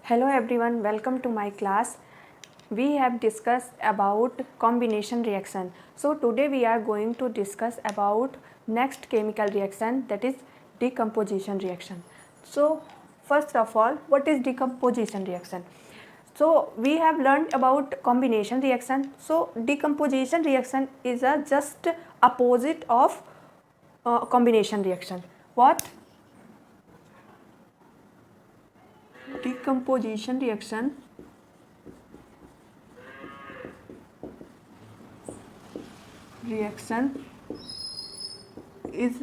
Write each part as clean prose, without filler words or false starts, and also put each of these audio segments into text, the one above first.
Hello everyone, welcome to my class. We have discussed about combination reaction. So today we are going to discuss about next chemical reaction, that is decomposition reaction. So first of all, what is decomposition reaction? So we have learned about combination reaction. So decomposition reaction is a just opposite of combination reaction. What? Decomposition reaction is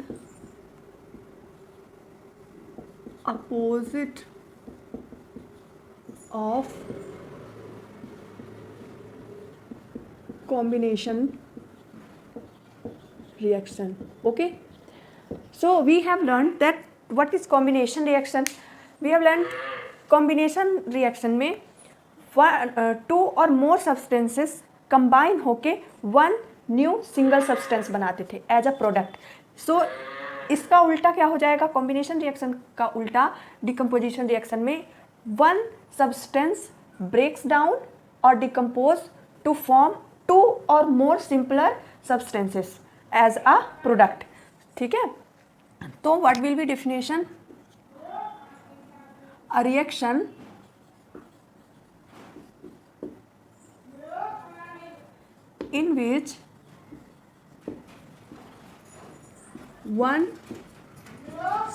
opposite of combination reaction. Okay, so we have learned that what is combination reaction. We have learned combination reaction में to और मोर substances combine होके one new single substance बनाते थे as a product. सो इसका उल्टा क्या हो जाएगा? कॉम्बिनेशन रिएक्शन का उल्टा डिकम्पोजिशन रिएक्शन में वन सब्सटेंस ब्रेक्स डाउन और डिकम्पोज टू फॉर्म टू और more simpler substances as a product. ठीक है, तो what will be definition? A reaction in which one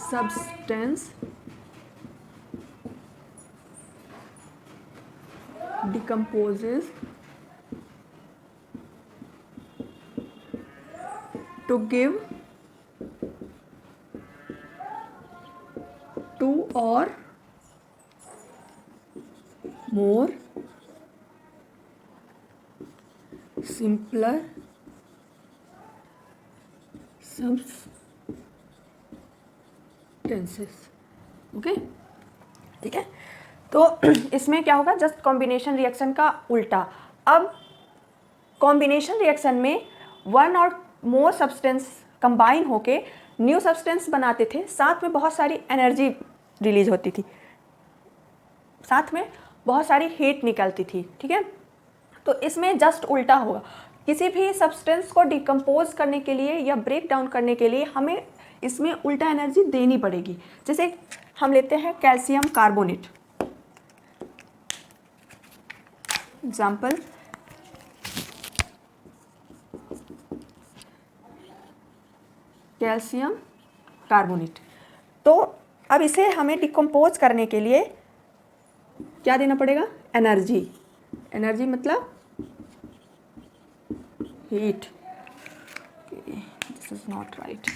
substance decomposes to give two or more simpler substances. Okay, ठीक है. तो इसमें क्या होगा? जस्ट कॉम्बिनेशन रिएक्शन का उल्टा. अब कॉम्बिनेशन रिएक्शन में वन और मोर सब्सटेंस कंबाइन होके न्यू सब्सटेंस बनाते थे, साथ में बहुत सारी एनर्जी रिलीज होती थी, साथ में बहुत सारी हीट निकलती थी. ठीक है, तो इसमें जस्ट उल्टा होगा. किसी भी सब्सटेंस को डिकम्पोज करने के लिए या ब्रेक डाउन करने के लिए हमें इसमें उल्टा एनर्जी देनी पड़ेगी. जैसे हम लेते हैं calcium carbonate example. Calcium carbonate. तो अब इसे हमें डिकम्पोज करने के लिए क्या देना पड़ेगा? एनर्जी. एनर्जी मतलब heat. This is not right.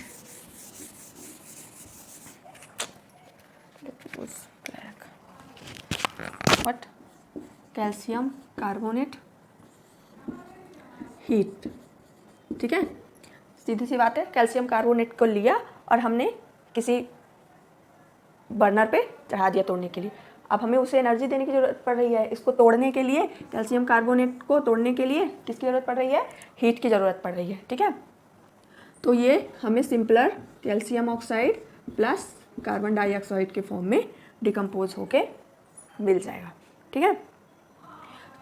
What? Calcium carbonate heat. ठीक है, सीधी सी बात है. कैल्शियम कार्बोनेट को लिया और हमने किसी बर्नर पे चढ़ा दिया तोड़ने के लिए. अब हमें उसे एनर्जी देने की ज़रूरत पड़ रही है. इसको तोड़ने के लिए, कैल्शियम कार्बोनेट को तोड़ने के लिए किसकी ज़रूरत पड़ रही है? हीट की ज़रूरत पड़ रही है. ठीक है, तो ये हमें simpler calcium oxide plus carbon dioxide के फॉर्म में डिकम्पोज होके मिल जाएगा. ठीक है,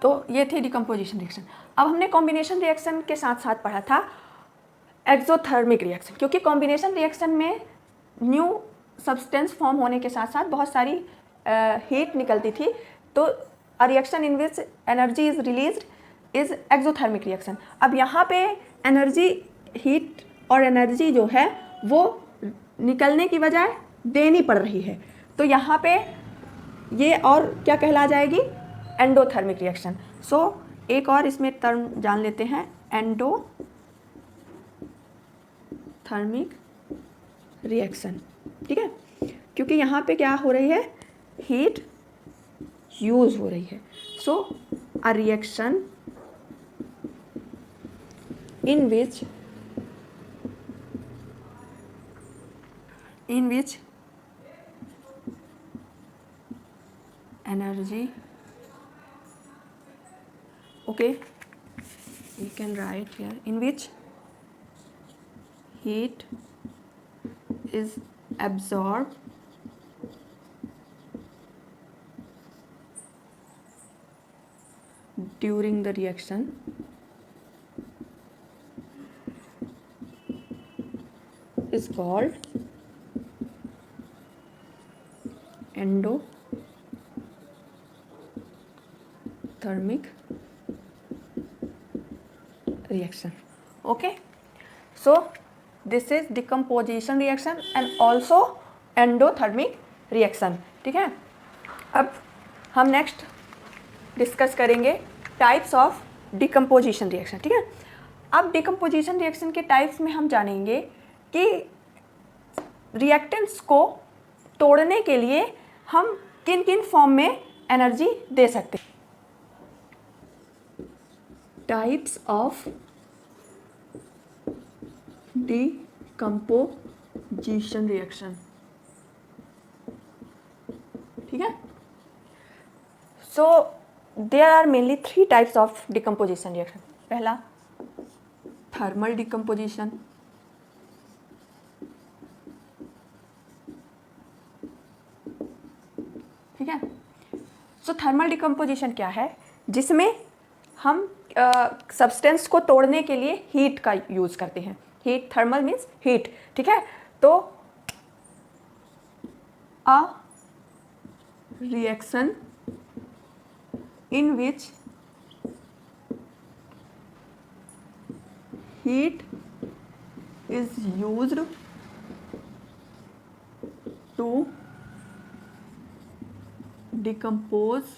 तो ये थी डिकम्पोजिशन रिएक्शन. अब हमने कॉम्बिनेशन रिएक्शन के साथ साथ पढ़ा था एक्सोथर्मिक रिएक्शन, क्योंकि कॉम्बिनेशन रिएक्शन में न्यू सब्सटेंस फॉर्म होने के साथ साथ बहुत सारी हीट निकलती थी. तो a reaction in which energy is released is exothermic reaction. अब यहाँ पे एनर्जी, हीट और एनर्जी जो है वो निकलने की बजाय देनी पड़ रही है. तो यहाँ पे ये और क्या कहला जाएगी? Endothermic reaction. सो एक और इसमें टर्म जान लेते हैं, एंडोथर्मिक रिएक्शन. ठीक है, क्योंकि यहाँ पे क्या हो रही है? हीट यूज हो रही है. So a reaction in which energy, okay, you can write here, in which heat is absorbed during the reaction is called endothermic reaction. Okay, so this is decomposition reaction and also endothermic reaction. ठीक है, अब हम next discuss करेंगे types of decomposition reaction. ठीक है, अब decomposition reaction के types में हम जानेंगे कि रिएक्टेंट्स को तोड़ने के लिए हम किन किन फॉर्म में एनर्जी दे सकते हैं. Types of decomposition reaction. ठीक है, so there are mainly 3 types of decomposition reaction. पहला थर्मल डिकम्पोजिशन, ठीक है. सो थर्मल डिकम्पोजिशन क्या है, जिसमें हम सब्सटेंस को तोड़ने के लिए हीट का यूज़ करते हैं. Heat, thermal means heat. ठीक है, तो a reaction in which heat is used to decompose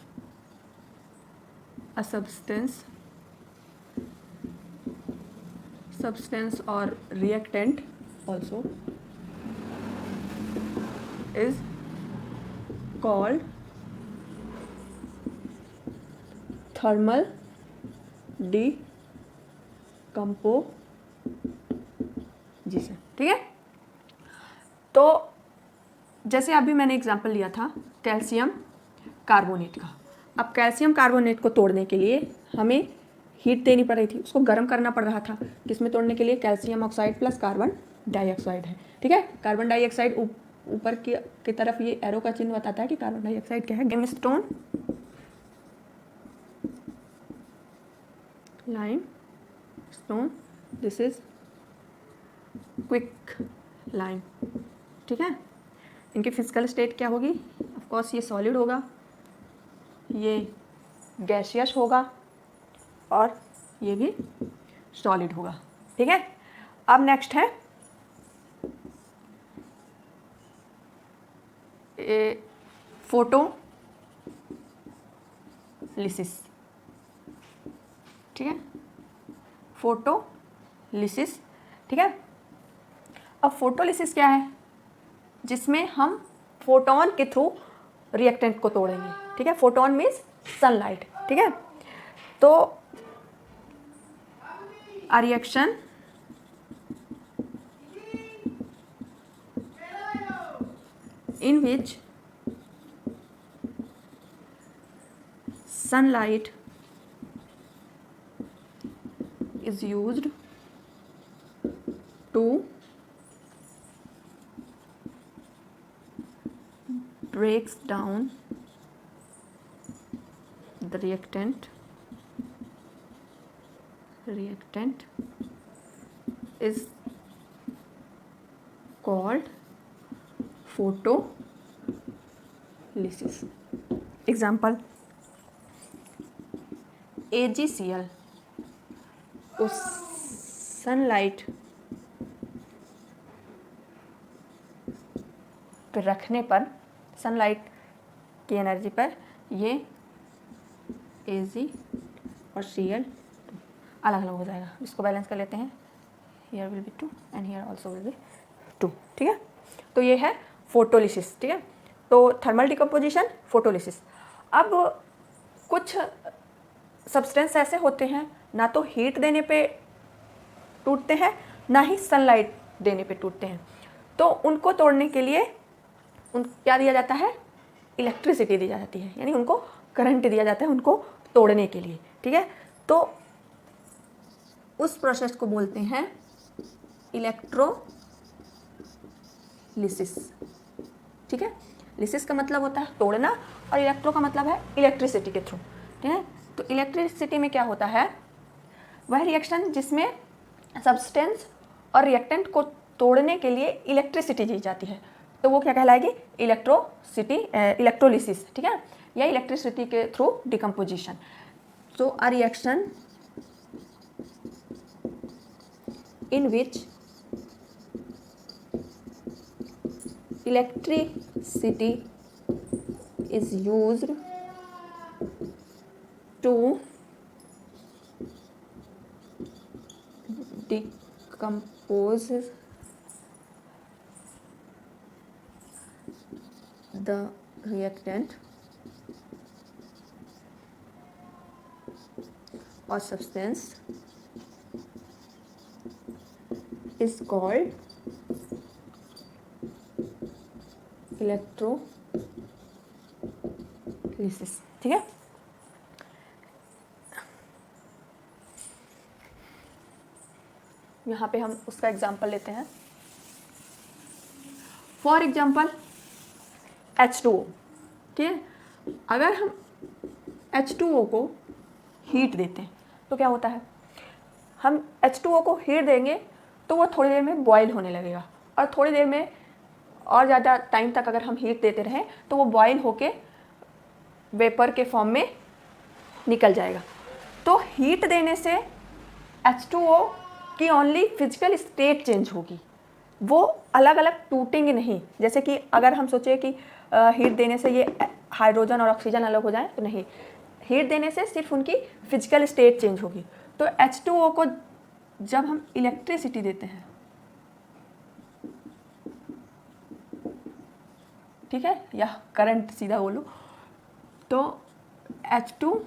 a substance or reactant also is called thermal decomposition. ठीक है, तो जैसे अभी मैंने एग्जांपल लिया था कैल्शियम कार्बोनेट का. अब कैल्शियम कार्बोनेट को तोड़ने के लिए हमें हीट देनी पड़ रही थी, उसको गर्म करना पड़ रहा था. किसमें तोड़ने के लिए? Calcium oxide plus carbon dioxide है. ठीक है, कार्बन डाइऑक्साइड ऊपर की तरफ ये एरो का चिन्ह बताता है कि कार्बन डाइऑक्साइड क्या है. Limestone, limestone, this is quick lime. ठीक है, इनकी फिजिकल स्टेट क्या होगी? ऑफ कोर्स ये सॉलिड होगा, ये गैसियस होगा और ये भी सॉलिड होगा. ठीक है, अब नेक्स्ट है फोटोलिसिस. ठीक है, फोटोलिसिस. ठीक है, अब फोटोलिसिस क्या है? जिसमें हम फोटोन के थ्रू रिएक्टेंट को तोड़ेंगे. ठीक है, फोटोन मीन्स सनलाइट. ठीक है, तो a reaction in which sunlight is used to breaks down the reactant is called photolysis. Example, AgCl को सनलाइट पे रखने पर, सनलाइट की एनर्जी पर ये Ag और Cl अलग अलग हो जाएगा. इसको बैलेंस कर लेते हैं. Here will be 2 and here also will be 2. ठीक है, तो ये है फोटोलिसिस. ठीक है, तो थर्मल डिकम्पोजिशन, फोटोलिसिस. अब कुछ सब्सटेंस ऐसे होते हैं ना तो हीट देने पे टूटते हैं ना ही सनलाइट देने पे टूटते हैं, तो उनको तोड़ने के लिए क्या दिया जाता है? इलेक्ट्रिसिटी दी जाती है, यानी उनको करंट दिया जाता है उनको तोड़ने के लिए. ठीक है, तो उस प्रोसेस को बोलते हैं इलेक्ट्रोलिसिस. ठीक है, लिसिस का मतलब होता है तोड़ना और इलेक्ट्रो का मतलब है इलेक्ट्रिसिटी के थ्रू. ठीक है, तो इलेक्ट्रिसिटी में क्या होता है, वह रिएक्शन जिसमें सब्सटेंस और रिएक्टेंट को तोड़ने के लिए इलेक्ट्रिसिटी दी जाती है, तो वो क्या कहलाएगी, इलेक्ट्रोलिसिस, ठीक है, या इलेक्ट्रिसिटी के through decomposition. So a reaction in which electricity is used to decompose the reactant or substance is called electrolysis, ठीक है। यहाँ पे हम उसका एग्जाम्पल लेते हैं। फॉर एग्जाम्पल H2O, ठीक है। अगर हम H2O को हीट देते हैं तो क्या होता है, हम H2O को हीट देंगे तो वो थोड़ी देर में बॉयल होने लगेगा, और थोड़ी देर में और ज़्यादा टाइम तक अगर हम हीट देते रहें तो वो बॉयल होके वेपर के फॉर्म में निकल जाएगा। तो हीट देने से H2O की ओनली फिजिकल स्टेट चेंज होगी, वो अलग अलग टूटेंगे नहीं। जैसे कि अगर हम सोचें कि हीट देने से ये हाइड्रोजन और ऑक्सीजन अलग हो जाए, तो नहीं, हीट देने से सिर्फ उनकी फिजिकल स्टेट चेंज होगी। तो H2O को जब हम इलेक्ट्रिसिटी देते हैं, ठीक है, या करंट सीधा बोलो, तो H2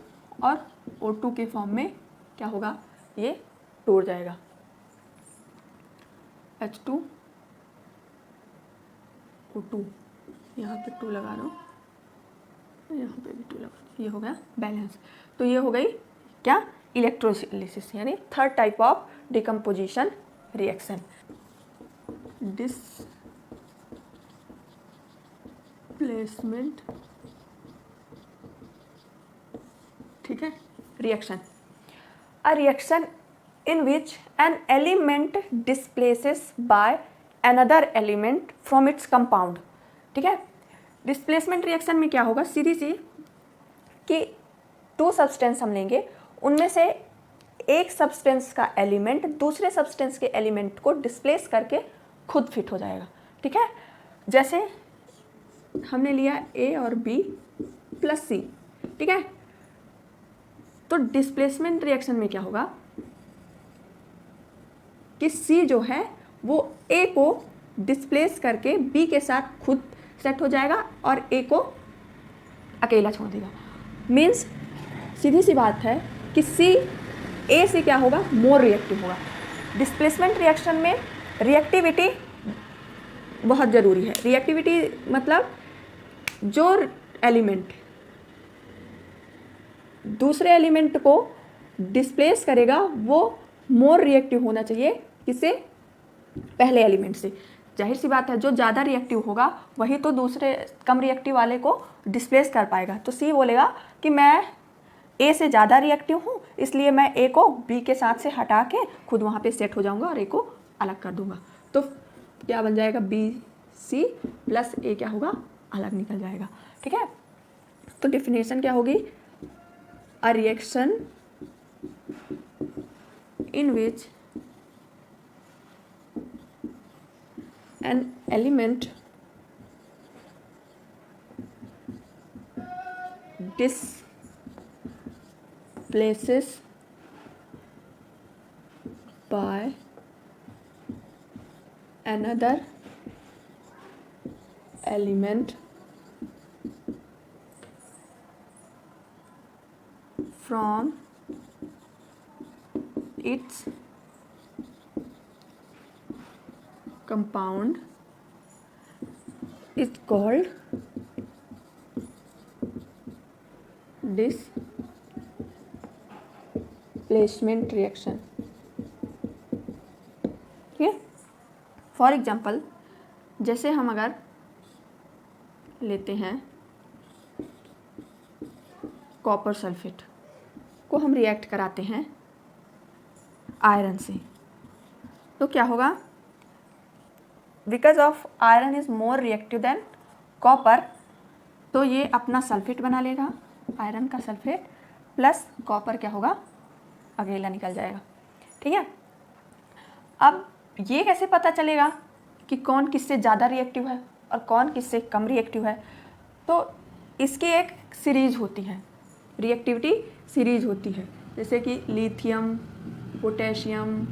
और O2 के फॉर्म में क्या होगा, ये टूट जाएगा। H2 O2, यहाँ पे 2 लगा दो, यहाँ पे भी 2 लगा दो, ये हो गया बैलेंस। तो ये हो गई क्या, इलेक्ट्रोलिसिस, यानी third type of decomposition reaction. Displacement, ठीक है, reaction. A reaction in which an element displaces by another element from its compound, ठीक है। डिस्प्लेसमेंट रिएक्शन में क्या होगा, सीधी सी कि 2 सब्सटेंस हम लेंगे, उनमें से एक सब्सटेंस का एलिमेंट दूसरे सब्सटेंस के एलिमेंट को डिस्प्लेस करके खुद फिट हो जाएगा, ठीक है। जैसे हमने लिया A और B प्लस C, ठीक है। तो डिस्प्लेसमेंट रिएक्शन में क्या होगा कि C जो है वो A को डिस्प्लेस करके B के साथ खुद सेट हो जाएगा और A को अकेला छोड़ देगा। मीन्स सीधी सी बात है कि C A से क्या होगा, मोर रिएक्टिव होगा। डिस्प्लेसमेंट रिएक्शन में रिएक्टिविटी बहुत ज़रूरी है। रिएक्टिविटी मतलब जो एलिमेंट दूसरे एलिमेंट को डिस्प्लेस करेगा वो मोर रिएक्टिव होना चाहिए किससे, पहले एलिमेंट से। जाहिर सी बात है, जो ज़्यादा रिएक्टिव होगा वही तो दूसरे कम रिएक्टिव वाले को डिस्प्लेस कर पाएगा। तो सी बोलेगा कि मैं ए से ज़्यादा रिएक्टिव हूँ, इसलिए मैं ए को बी के साथ से हटा के खुद वहाँ पे सेट हो जाऊँगा और ए को अलग कर दूँगा। तो क्या बन जाएगा, बी सी प्लस ए क्या होगा, अलग निकल जाएगा, ठीक है। तो डेफिनेशन क्या होगी, अ reaction in which an element displaces by another element from its compound is called displacement reaction, ठीक है। फॉर एग्जाम्पल, जैसे हम अगर लेते हैं कॉपर सल्फेट, को हम रिएक्ट कराते हैं आयरन से, तो क्या होगा, because of iron is more reactive than copper, तो ये अपना सल्फेट बना लेगा, आयरन का सल्फेट प्लस कॉपर क्या होगा, अकेला निकल जाएगा। ठीक है, अब ये कैसे पता चलेगा कि कौन किससे ज़्यादा रिएक्टिव है और कौन किससे कम रिएक्टिव है, तो इसकी एक सीरीज होती है, रिएक्टिविटी सीरीज होती है, जैसे कि lithium, potassium,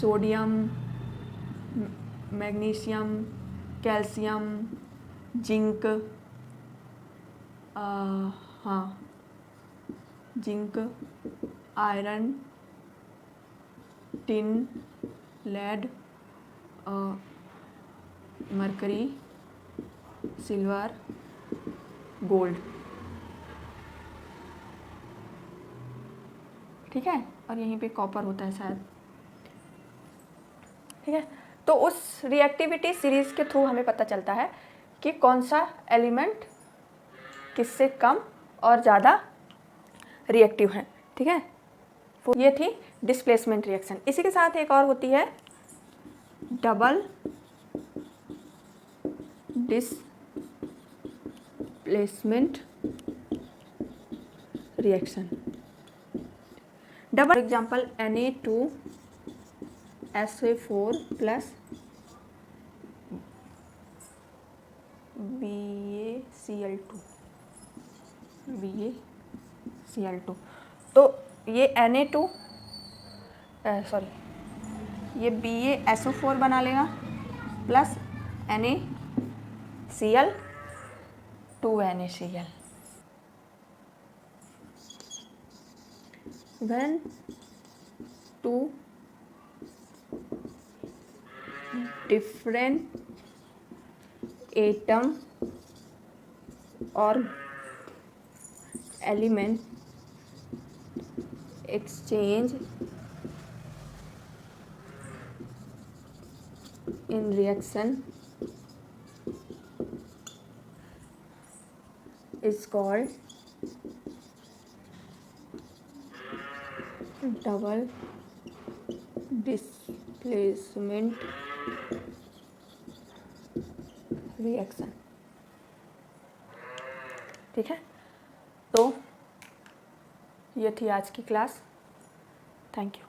sodium, magnesium, calcium, zinc, हाँ zinc, iron, tin, lead, mercury, silver, gold. ठीक है, और यहीं पे कॉपर होता है शायद। ठीक है, तो उस रिएक्टिविटी सीरीज के थ्रू हमें पता चलता है कि कौन सा एलिमेंट किससे कम और ज़्यादा रिएक्टिव है। ठीक है, ये थी डिस्प्लेसमेंट रिएक्शन। इसी के साथ एक और होती है double displacement reaction. Double example Na2SO4 plus BaCl2, तो ये ये BaSO4 बना लेगा plus NaCl 2NaCl। when two different atom or element exchange in reaction is called double displacement reaction. ठीक है, तो ये थी आज की क्लास। Thank you.